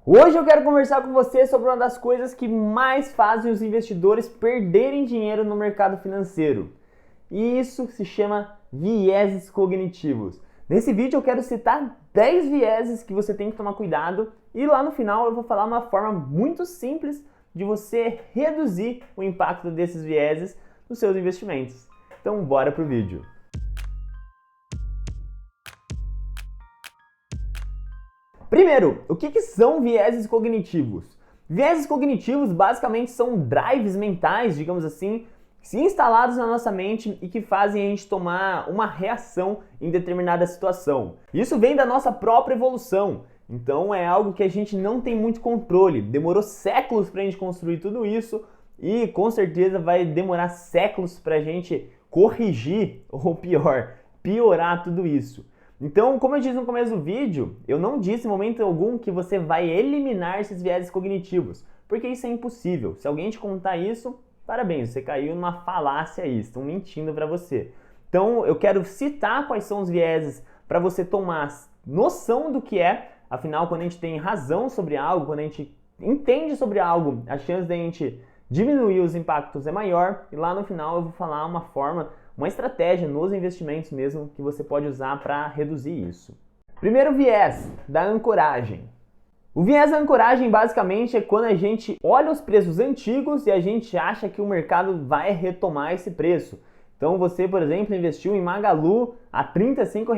Hoje eu quero conversar com você sobre uma das coisas que mais fazem os investidores perderem dinheiro no mercado financeiro. E isso se chama vieses cognitivos. Nesse vídeo eu quero citar 10 vieses que você tem que tomar cuidado e lá no final eu vou falar uma forma muito simples de você reduzir o impacto desses vieses nos seus investimentos. Então bora pro vídeo. Primeiro, o que são vieses cognitivos? Vieses cognitivos basicamente são drives mentais, digamos assim, instalados na nossa mente e que fazem a gente tomar uma reação em determinada situação. Isso vem da nossa própria evolução, então é algo que a gente não tem muito controle. Demorou séculos para a gente construir tudo isso e com certeza vai demorar séculos para a gente corrigir, ou pior, piorar tudo isso. Então, como eu disse no começo do vídeo, eu não disse em momento algum que você vai eliminar esses vieses cognitivos, porque isso é impossível. Se alguém te contar isso, parabéns, você caiu numa falácia aí, estão mentindo para você. Então, eu quero citar quais são os vieses para você tomar noção do que é. Afinal, quando a gente tem razão sobre algo, quando a gente entende sobre algo, a chance de a gente diminuir os impactos é maior. E lá no final eu vou falar uma estratégia nos investimentos mesmo que você pode usar para reduzir isso. Primeiro viés, da ancoragem. O viés da ancoragem basicamente é quando a gente olha os preços antigos e a gente acha que o mercado vai retomar esse preço. Então você, por exemplo, investiu em Magalu a R$ 35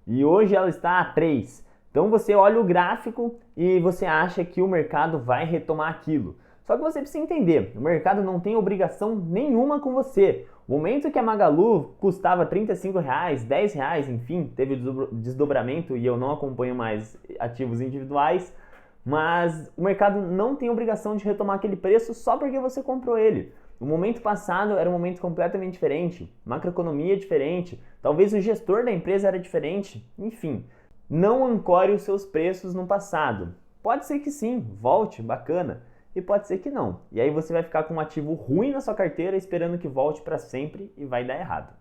e hoje ela está a 3. Então você olha o gráfico e você acha que o mercado vai retomar aquilo. Só que você precisa entender, o mercado não tem obrigação nenhuma com você. O momento que a Magalu custava R$ 35, R$ 10, enfim, teve desdobramento e eu não acompanho mais ativos individuais, mas o mercado não tem obrigação de retomar aquele preço só porque você comprou ele. O momento passado era um momento completamente diferente, macroeconomia diferente, talvez o gestor da empresa era diferente, enfim. Não ancore os seus preços no passado. Pode ser que sim, volte, bacana. E pode ser que não. E aí você vai ficar com um ativo ruim na sua carteira esperando que volte para sempre e vai dar errado.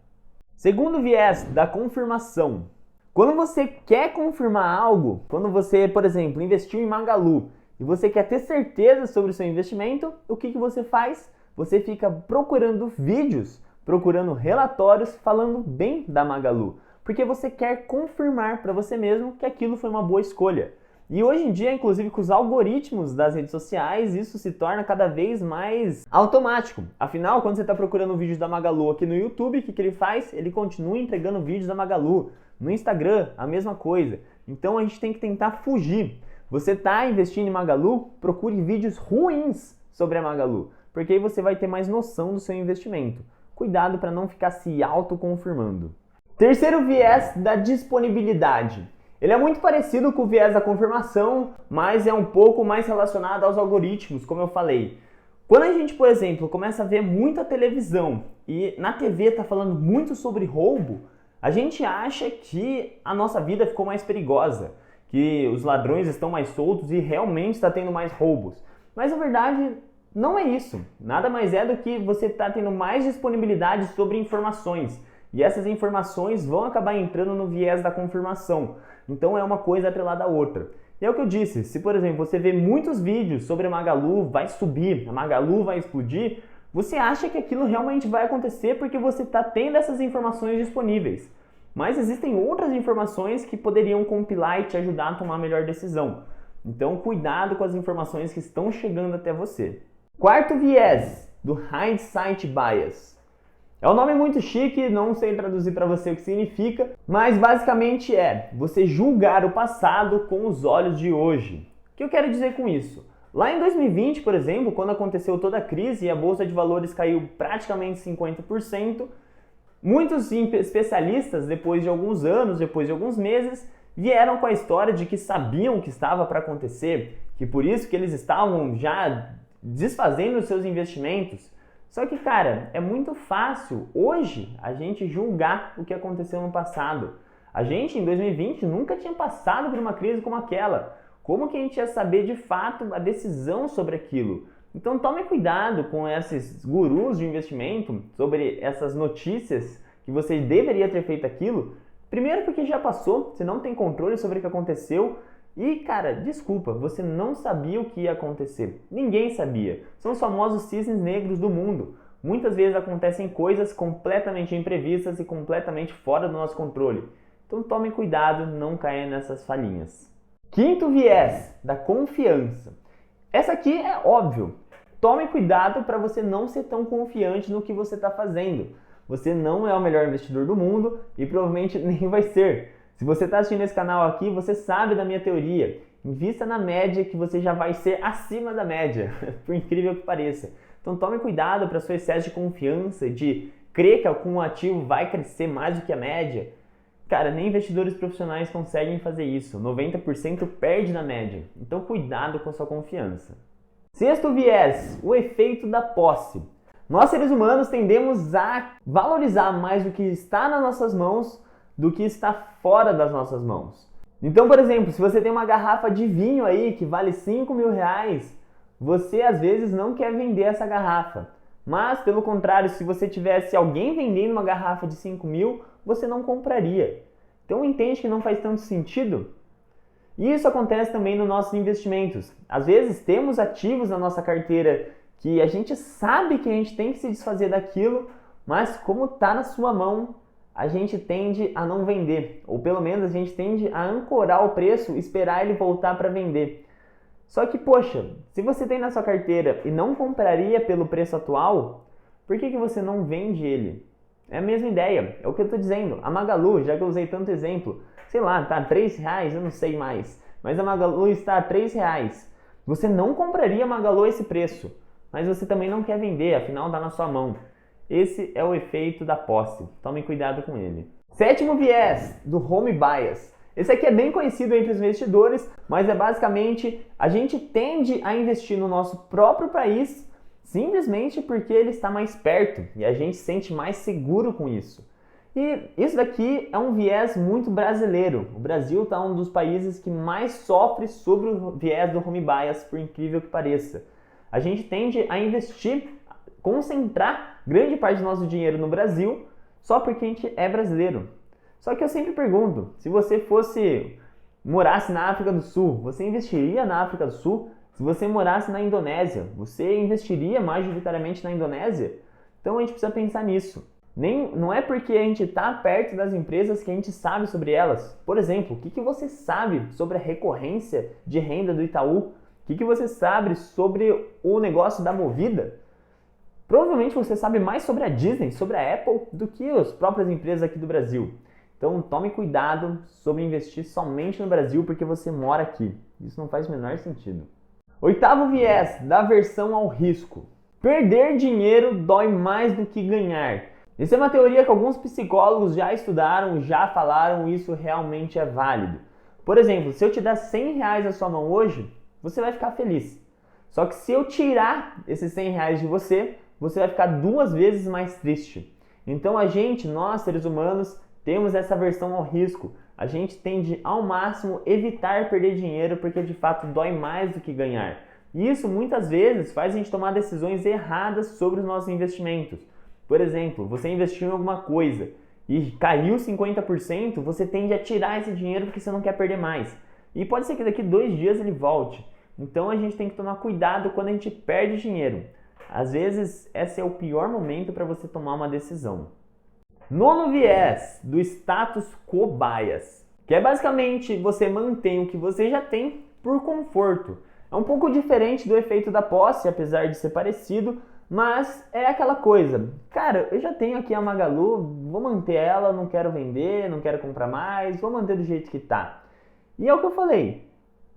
Segundo viés, da confirmação. Quando você quer confirmar algo, quando você, por exemplo, investiu em Magalu e você quer ter certeza sobre o seu investimento, o que você faz? Você fica procurando vídeos, procurando relatórios falando bem da Magalu, porque você quer confirmar para você mesmo que aquilo foi uma boa escolha. E hoje em dia, inclusive com os algoritmos das redes sociais, isso se torna cada vez mais automático. Afinal, quando você está procurando vídeos da Magalu aqui no YouTube, o que ele faz? Ele continua entregando vídeos da Magalu. No Instagram, a mesma coisa. Então a gente tem que tentar fugir. Você está investindo em Magalu? Procure vídeos ruins sobre a Magalu, porque aí você vai ter mais noção do seu investimento. Cuidado para não ficar se autoconfirmando. Terceiro viés, da disponibilidade. Ele é muito parecido com o viés da confirmação, mas é um pouco mais relacionado aos algoritmos, como eu falei. Quando a gente, por exemplo, começa a ver muita televisão e na TV está falando muito sobre roubo, a gente acha que a nossa vida ficou mais perigosa, que os ladrões estão mais soltos e realmente está tendo mais roubos. Mas a verdade não é isso. Nada mais é do que você está tendo mais disponibilidade sobre informações. E essas informações vão acabar entrando no viés da confirmação. Então é uma coisa atrelada à outra. E é o que eu disse, se por exemplo você vê muitos vídeos sobre a Magalu vai subir, a Magalu vai explodir, você acha que aquilo realmente vai acontecer porque você está tendo essas informações disponíveis. Mas existem outras informações que poderiam compilar e te ajudar a tomar a melhor decisão. Então cuidado com as informações que estão chegando até você. Quarto viés, do hindsight bias. É um nome muito chique, não sei traduzir para você o que significa, mas basicamente é você julgar o passado com os olhos de hoje. O que eu quero dizer com isso? Lá em 2020, por exemplo, quando aconteceu toda a crise e a Bolsa de Valores caiu praticamente 50%, muitos especialistas, depois de alguns anos, depois de alguns meses, vieram com a história de que sabiam o que estava para acontecer, que por isso que eles estavam já desfazendo os seus investimentos. Só que, cara, é muito fácil hoje a gente julgar o que aconteceu no passado. A gente, em 2020, nunca tinha passado por uma crise como aquela. Como que a gente ia saber, de fato, a decisão sobre aquilo? Então, tome cuidado com esses gurus de investimento, sobre essas notícias que você deveria ter feito aquilo. Primeiro porque já passou, você não tem controle sobre o que aconteceu. E, cara, desculpa, você não sabia o que ia acontecer. Ninguém sabia. São os famosos cisnes negros do mundo. Muitas vezes acontecem coisas completamente imprevistas e completamente fora do nosso controle. Então tome cuidado, não caia nessas falhinhas. Quinto viés, da confiança. Essa aqui é óbvio. Tome cuidado para você não ser tão confiante no que você está fazendo. Você não é o melhor investidor do mundo e provavelmente nem vai ser. Se você está assistindo esse canal aqui, você sabe da minha teoria. Invista na média que você já vai ser acima da média, por incrível que pareça. Então tome cuidado para seu excesso de confiança, de crer que algum ativo vai crescer mais do que a média. Cara, nem investidores profissionais conseguem fazer isso. 90% perde na média. Então cuidado com a sua confiança. Sexto viés, o efeito da posse. Nós seres humanos tendemos a valorizar mais o que está nas nossas mãos do que está fora das nossas mãos. Então, por exemplo, se você tem uma garrafa de vinho aí que vale 5 mil reais, você às vezes não quer vender essa garrafa. Mas, pelo contrário, se você tivesse alguém vendendo uma garrafa de 5 mil, você não compraria. Então, entende que não faz tanto sentido? E isso acontece também nos nossos investimentos. Às vezes, temos ativos na nossa carteira que a gente sabe que a gente tem que se desfazer daquilo, mas como está na sua mão, a gente tende a não vender, ou pelo menos a gente tende a ancorar o preço e esperar ele voltar para vender. Só que, poxa, se você tem na sua carteira e não compraria pelo preço atual, por que você não vende ele? É a mesma ideia, é o que eu estou dizendo. A Magalu, já que eu usei tanto exemplo, sei lá, tá R$3, eu não sei mais, mas a Magalu está a R$3. Você não compraria a Magalu a esse preço, mas você também não quer vender, afinal está na sua mão. Esse é o efeito da posse. Tome cuidado com ele. Sétimo viés, do home bias. Esse aqui é bem conhecido entre os investidores, mas é basicamente a gente tende a investir no nosso próprio país simplesmente porque ele está mais perto e a gente se sente mais seguro com isso. E isso daqui é um viés muito brasileiro. O Brasil está um dos países que mais sofre sobre o viés do home bias, por incrível que pareça. A gente tende a investir, concentrar grande parte do nosso dinheiro no Brasil só porque a gente é brasileiro. Só que eu sempre pergunto, se você morasse na África do Sul, você investiria na África do Sul? Se você morasse na Indonésia, você investiria majoritariamente na Indonésia? Então a gente precisa pensar nisso. Não é porque a gente está perto das empresas que a gente sabe sobre elas. Por exemplo, o que você sabe sobre a recorrência de renda do Itaú? O que você sabe sobre o negócio da Movida? Provavelmente você sabe mais sobre a Disney, sobre a Apple, do que as próprias empresas aqui do Brasil. Então tome cuidado sobre investir somente no Brasil porque você mora aqui. Isso não faz o menor sentido. Oitavo viés, da aversão ao risco. Perder dinheiro dói mais do que ganhar. Essa é uma teoria que alguns psicólogos já estudaram, já falaram, e isso realmente é válido. Por exemplo, se eu te der R$100 na sua mão hoje, você vai ficar feliz. Só que se eu tirar esses R$100 de você, você vai ficar 2 vezes mais triste. Então nós seres humanos, temos essa aversão ao risco. A gente tende ao máximo evitar perder dinheiro porque de fato dói mais do que ganhar. E isso muitas vezes faz a gente tomar decisões erradas sobre os nossos investimentos. Por exemplo, você investiu em alguma coisa e caiu 50%, você tende a tirar esse dinheiro porque você não quer perder mais. E pode ser que daqui 2 dias ele volte. Então a gente tem que tomar cuidado quando a gente perde dinheiro. Às vezes esse é o pior momento para você tomar uma decisão. Nono viés, do status quo bias, que é basicamente você mantém o que você já tem por conforto. É um pouco diferente do efeito da posse, apesar de ser parecido, mas é aquela coisa. Cara, eu já tenho aqui a Magalu, vou manter ela, não quero vender, não quero comprar mais, vou manter do jeito que tá. E é o que eu falei.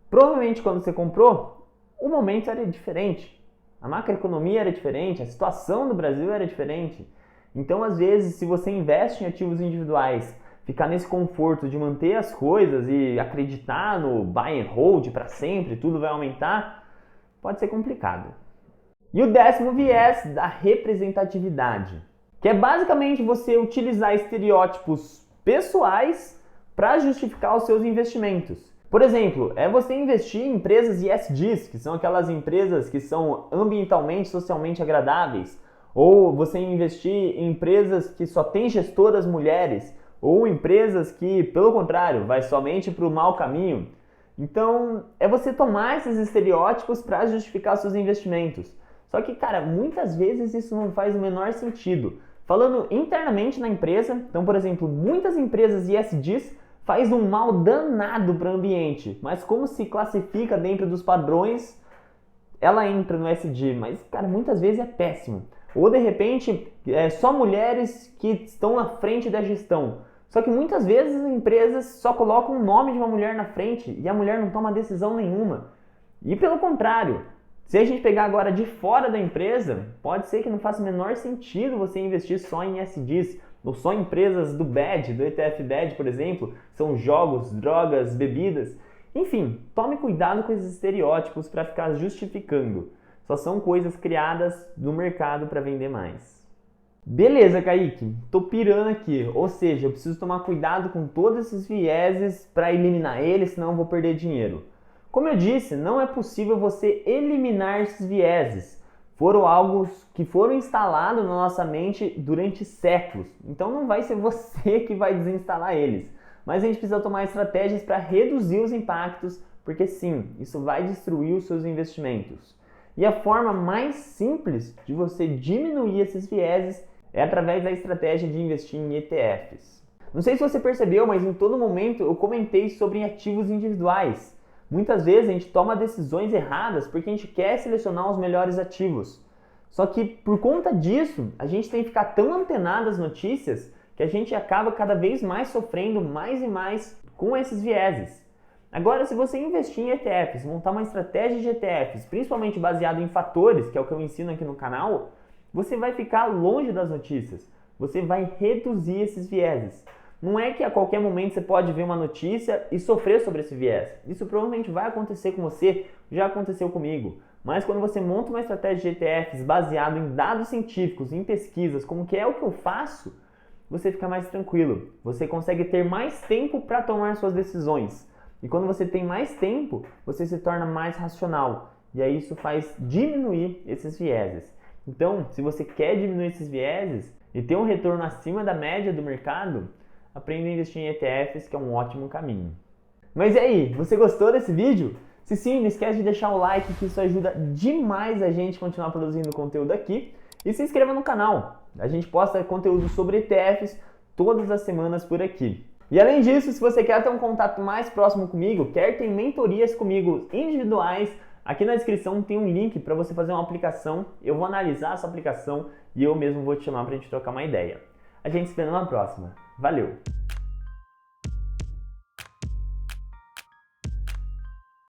Provavelmente quando você comprou, o momento era diferente. A macroeconomia era diferente, a situação do Brasil era diferente. Então, às vezes, se você investe em ativos individuais, ficar nesse conforto de manter as coisas e acreditar no buy and hold para sempre, tudo vai aumentar, pode ser complicado. E o 10º viés, da representatividade, que é basicamente você utilizar estereótipos pessoais para justificar os seus investimentos. Por exemplo, é você investir em empresas ESGs, que são aquelas empresas que são ambientalmente, socialmente agradáveis, ou você investir em empresas que só têm gestoras mulheres, ou empresas que, pelo contrário, vai somente para o mau caminho. Então, é você tomar esses estereótipos para justificar seus investimentos. Só que, cara, muitas vezes isso não faz o menor sentido. Falando internamente na empresa, então, por exemplo, muitas empresas ESGs faz um mal danado para o ambiente, mas como se classifica dentro dos padrões, ela entra no ESG, mas, cara, muitas vezes é péssimo. Ou, de repente, só mulheres que estão na frente da gestão. Só que muitas vezes as empresas só colocam o nome de uma mulher na frente e a mulher não toma decisão nenhuma. E pelo contrário, se a gente pegar agora de fora da empresa, pode ser que não faça o menor sentido você investir só em ESGs, ou só em empresas do BAD, do ETF BAD, por exemplo, são jogos, drogas, bebidas. Enfim, tome cuidado com esses estereótipos para ficar justificando. Só são coisas criadas no mercado para vender mais. Beleza, Kaique, tô pirando aqui, ou seja, eu preciso tomar cuidado com todos esses vieses para eliminar eles, senão eu vou perder dinheiro. Como eu disse, não é possível você eliminar esses vieses. Foram algo que foram instalados na nossa mente durante séculos, então não vai ser você que vai desinstalar eles. Mas a gente precisa tomar estratégias para reduzir os impactos, porque sim, isso vai destruir os seus investimentos. E a forma mais simples de você diminuir esses vieses é através da estratégia de investir em ETFs. Não sei se você percebeu, mas em todo momento eu comentei sobre ativos individuais. Muitas vezes a gente toma decisões erradas porque a gente quer selecionar os melhores ativos. Só que por conta disso, a gente tem que ficar tão antenado às notícias que a gente acaba cada vez mais sofrendo mais e mais com esses vieses. Agora, se você investir em ETFs, montar uma estratégia de ETFs, principalmente baseado em fatores, que é o que eu ensino aqui no canal, você vai ficar longe das notícias. Você vai reduzir esses vieses. Não é que a qualquer momento você pode ver uma notícia e sofrer sobre esse viés. Isso provavelmente vai acontecer com você, já aconteceu comigo. Mas quando você monta uma estratégia de ETFs baseado em dados científicos, em pesquisas, como que é o que eu faço, você fica mais tranquilo. Você consegue ter mais tempo para tomar suas decisões. E quando você tem mais tempo, você se torna mais racional. E aí isso faz diminuir esses vieses. Então, se você quer diminuir esses vieses e ter um retorno acima da média do mercado, aprenda a investir em ETFs, que é um ótimo caminho. Mas e aí, você gostou desse vídeo? Se sim, não esquece de deixar o like, que isso ajuda demais a gente a continuar produzindo conteúdo aqui. E se inscreva no canal. A gente posta conteúdo sobre ETFs todas as semanas por aqui. E além disso, se você quer ter um contato mais próximo comigo, quer ter mentorias comigo individuais, aqui na descrição tem um link para você fazer uma aplicação. Eu vou analisar essa aplicação e eu mesmo vou te chamar para a gente trocar uma ideia. A gente se vê numa próxima. Valeu!